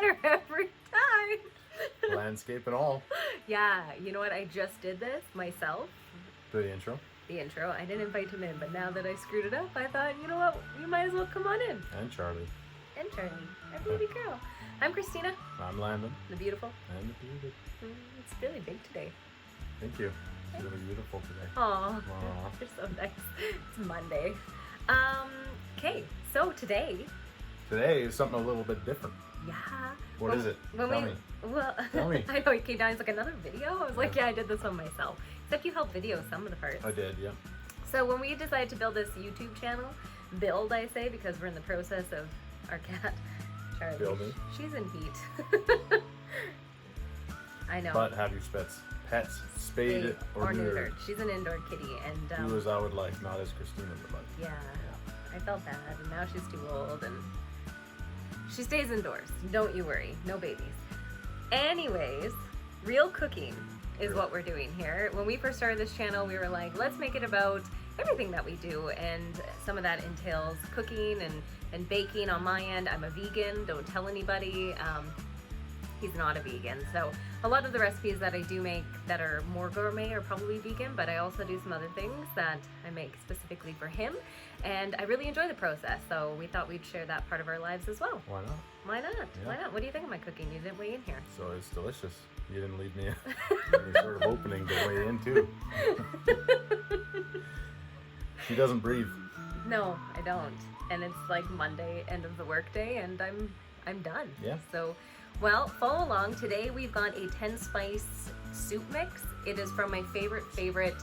better every time. Landscape and all. Yeah, you know what? I just did this myself. The intro. The intro. I didn't invite him in, but now that I screwed it up, I thought, you know what? You might as well come on in. And Charlie. And Charlie. Our baby girl. I'm Christina. I'm Landon. The beautiful. And the beautiful. It's really big today. Thank you. It's really beautiful today. Aw, you're so nice. It's Monday. Okay, so today is something a little bit different. Yeah. What is it? Tell me. Well, Tell me. I know he came down. He's like, another video? I was like, yeah, I did this one myself. Except you helped video some of the parts. I did, yeah. So when we decided to build this YouTube channel, I say, because we're in the process of our cat, Charlie. Building. She's in heat. I know. But have your pets spayed or neutered. She's an indoor kitty. And who as I would like, not as Christina would like. Yeah. I felt bad. And now she's too old. And she stays indoors. Don't you worry. No babies. Anyways, real cooking is what we're doing here. When we first started this channel, we were like, let's make it about everything that we do, and some of that entails cooking and baking on my end. I'm a vegan, don't tell anybody. He's not a vegan, so a lot of the recipes that I do make that are more gourmet are probably vegan, but I also do some other things that I make specifically for him, and I really enjoy the process, so we thought we'd share that part of our lives as well. Why not? Why not? Yeah. Why not? What do you think of my cooking? You didn't weigh in here. So it's delicious. You didn't leave me any sort of opening to weigh into. She doesn't breathe. No, I don't. And it's like Monday, end of the workday, and I'm done. Yeah. So, well, follow along. Today we've got a 10-spice soup mix. It is from my favorite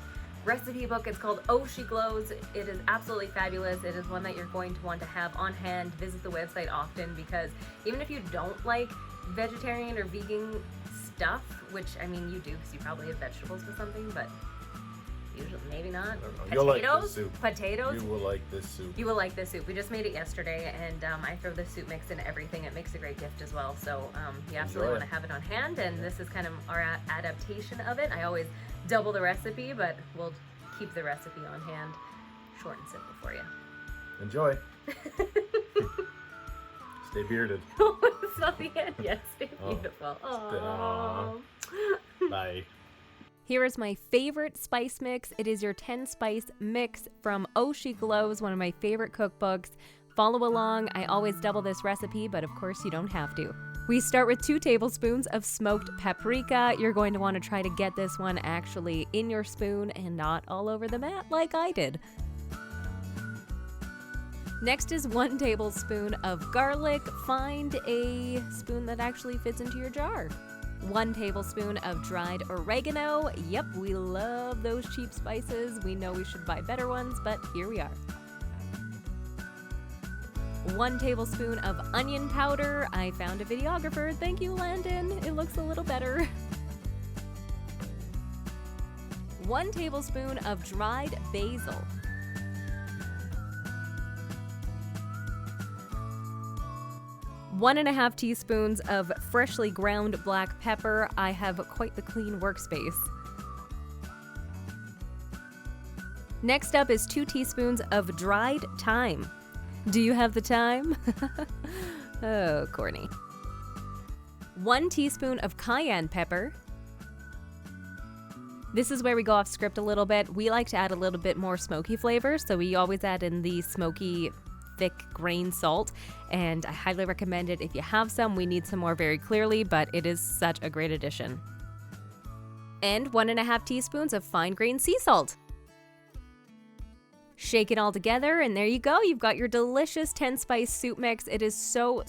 recipe book. It's called Oh She Glows. It is absolutely fabulous. It is one that you're going to want to have on hand. Visit the website often, because even if you don't like vegetarian or vegan stuff, which I mean you do because you probably have vegetables or something, but usually maybe not. You'll like this soup. Potatoes. You will like this soup. You will like this soup. We just made it yesterday, and I throw the soup mix in everything. It makes a great gift as well. So you absolutely want to have it on hand, and this is kind of our adaptation of it. I always double the recipe, but we'll keep the recipe on hand. Short and simple for you. Enjoy. Stay bearded. It's not the end yet. Stay beautiful. Aww. Bye. Here is my favorite spice mix. It is your 10-spice mix from Oh She Glows, one of my favorite cookbooks. Follow along. I always double this recipe, but of course you don't have to. We start with 2 tablespoons of smoked paprika. You're going to want to try to get this one actually in your spoon and not all over the mat like I did. Next is 1 tablespoon of garlic. Find a spoon that actually fits into your jar. 1 tablespoon of dried oregano. Yep, we love those cheap spices. We know we should buy better ones, but here we are. 1 tablespoon of onion powder. I found a videographer. Thank you, Landon. It looks a little better. 1 tablespoon of dried basil. 1.5 teaspoons of freshly ground black pepper. I have quite the clean workspace. Next up is 2 teaspoons of dried thyme. Do you have the time? Oh, corny. 1 teaspoon of cayenne pepper. This is where we go off script a little bit. We like to add a little bit more smoky flavor, so we always add in the smoky thick grain salt, and I highly recommend it if you have some. We need some more very clearly, but it is such a great addition. And 1.5 teaspoons of fine grained sea salt. Shake it all together, and there you go. You've got your delicious 10-spice soup mix. It is so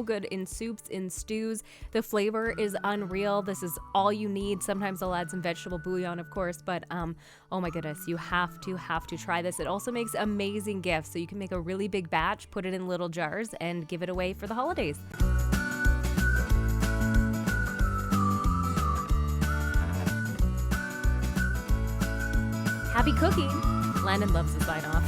good in soups, in stews. The flavor is unreal. This is all you need. Sometimes I'll add some vegetable bouillon, of course, but oh my goodness, you have to try this. It also makes amazing gifts, so you can make a really big batch, put it in little jars, and give it away for the holidays. Happy cooking! Landon loves the sign off.